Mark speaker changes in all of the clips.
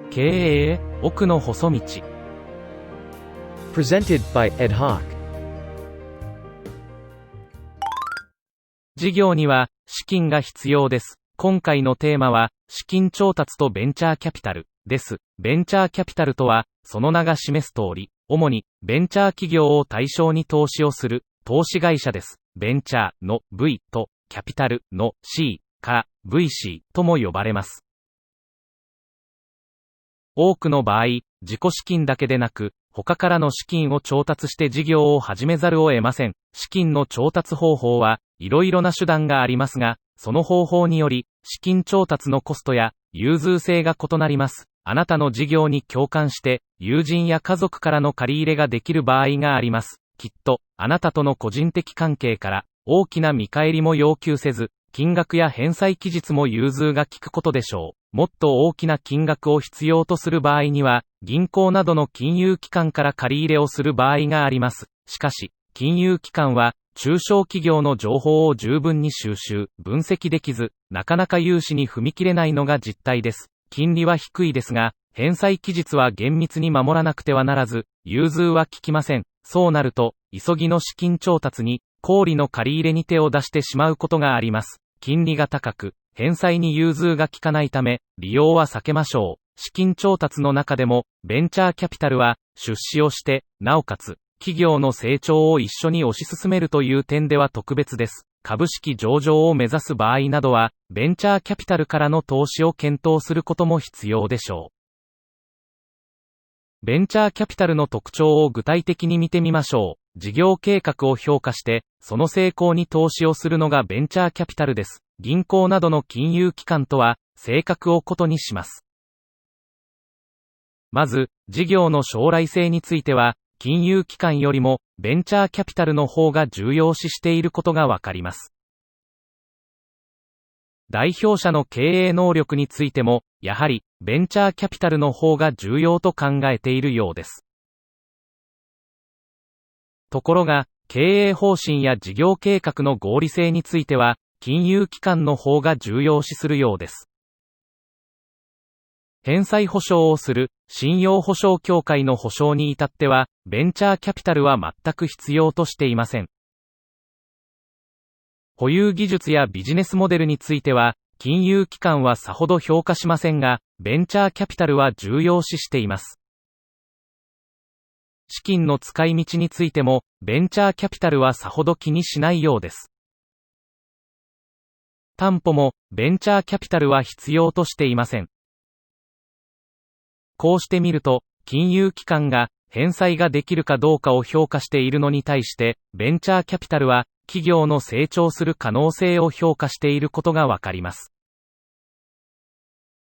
Speaker 1: 経営、奥の細道。
Speaker 2: Presented by Ed Hawk。
Speaker 1: 事業には資金が必要です。今回のテーマは資金調達とベンチャーキャピタルです。ベンチャーキャピタルとは、その名が示す通り、主にベンチャー企業を対象に投資をする投資会社です。ベンチャーの V とキャピタルの C から VC とも呼ばれます。多くの場合、自己資金だけでなく、他からの資金を調達して事業を始めざるを得ません。資金の調達方法はいろいろな手段がありますが、その方法により、資金調達のコストや融通性が異なります。あなたの事業に共感して、友人や家族からの借り入れができる場合があります。きっと、あなたとの個人的関係から、大きな見返りも要求せず、金額や返済期日も融通が利くことでしょう。もっと大きな金額を必要とする場合には、銀行などの金融機関から借り入れをする場合があります。しかし、金融機関は、中小企業の情報を十分に収集、分析できず、なかなか融資に踏み切れないのが実態です。金利は低いですが、返済期日は厳密に守らなくてはならず、融通は効きません。そうなると、急ぎの資金調達に、高利の借り入れに手を出してしまうことがあります。金利が高く、返済に融通が効かないため、利用は避けましょう。資金調達の中でも、ベンチャーキャピタルは、出資をして、なおかつ、企業の成長を一緒に推し進めるという点では特別です。株式上場を目指す場合などは、ベンチャーキャピタルからの投資を検討することも必要でしょう。ベンチャーキャピタルの特徴を具体的に見てみましょう。事業計画を評価して、その成功に投資をするのがベンチャーキャピタルです。銀行などの金融機関とは、性格を異にします。まず、事業の将来性については、金融機関よりも、ベンチャーキャピタルの方が重要視していることがわかります。代表者の経営能力についても、やはり、ベンチャーキャピタルの方が重要と考えているようです。ところが、経営方針や事業計画の合理性については、金融機関の方が重要視するようです。返済保証をする信用保証協会の保証に至っては、ベンチャーキャピタルは全く必要としていません。保有技術やビジネスモデルについては、金融機関はさほど評価しませんが、ベンチャーキャピタルは重要視しています。資金の使い道についても、ベンチャーキャピタルはさほど気にしないようです。担保も、ベンチャーキャピタルは必要としていません。こうしてみると、金融機関が返済ができるかどうかを評価しているのに対して、ベンチャーキャピタルは企業の成長する可能性を評価していることがわかります。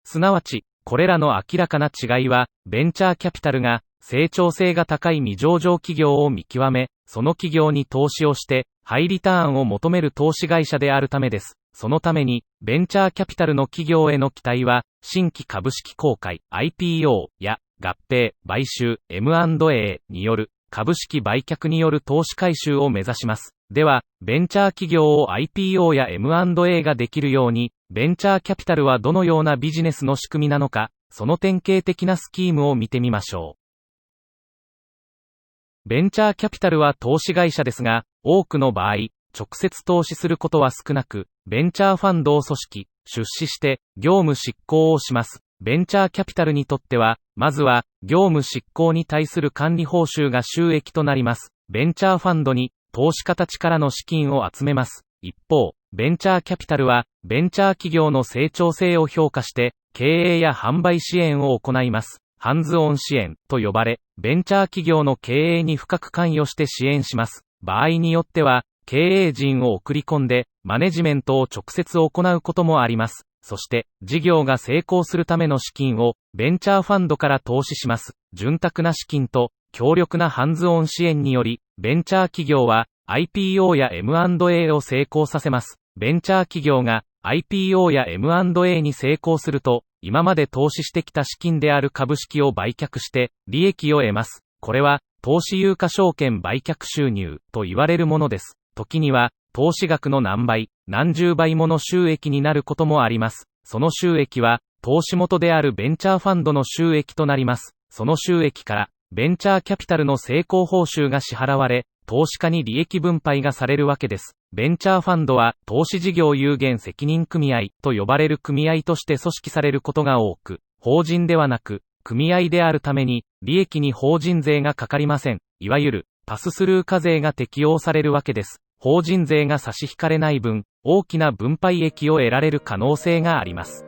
Speaker 1: すなわち、これらの明らかな違いは、ベンチャーキャピタルが成長性が高い未上場企業を見極め、その企業に投資をして、ハイリターンを求める投資会社であるためです。そのために、ベンチャーキャピタルの企業への期待は、新規株式公開、IPO や、合併、買収、M&A による、株式売却による投資回収を目指します。では、ベンチャー企業を IPO や M&A ができるように、ベンチャーキャピタルはどのようなビジネスの仕組みなのか、その典型的なスキームを見てみましょう。ベンチャーキャピタルは投資会社ですが、多くの場合、直接投資することは少なく、ベンチャーファンドを組織、出資して、業務執行をします。ベンチャーキャピタルにとっては、まずは、業務執行に対する管理報酬が収益となります。ベンチャーファンドに、投資家たちからの資金を集めます。一方、ベンチャーキャピタルは、ベンチャー企業の成長性を評価して、経営や販売支援を行います。ハンズオン支援と呼ばれ、ベンチャー企業の経営に深く関与して支援します。場合によっては、経営陣を送り込んで、マネジメントを直接行うこともあります。そして、事業が成功するための資金を、ベンチャーファンドから投資します。潤沢な資金と、強力なハンズオン支援により、ベンチャー企業は、IPO や M&A を成功させます。ベンチャー企業が、IPO や M&A に成功すると、今まで投資してきた資金である株式を売却して、利益を得ます。これは、投資有価証券売却収入と言われるものです。時には、投資額の何倍、何十倍もの収益になることもあります。その収益は、投資元であるベンチャーファンドの収益となります。その収益から、ベンチャーキャピタルの成功報酬が支払われ、投資家に利益分配がされるわけです。ベンチャーファンドは、投資事業有限責任組合と呼ばれる組合として組織されることが多く、法人ではなく、組合であるために、利益に法人税がかかりません。いわゆる、パススルー課税が適用されるわけです。法人税が差し引かれない分、大きな分配益を得られる可能性があります。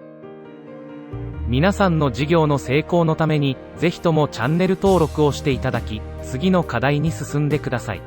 Speaker 1: 皆さんの事業の成功のために、ぜひともチャンネル登録をしていただき、次の課題に進んでください。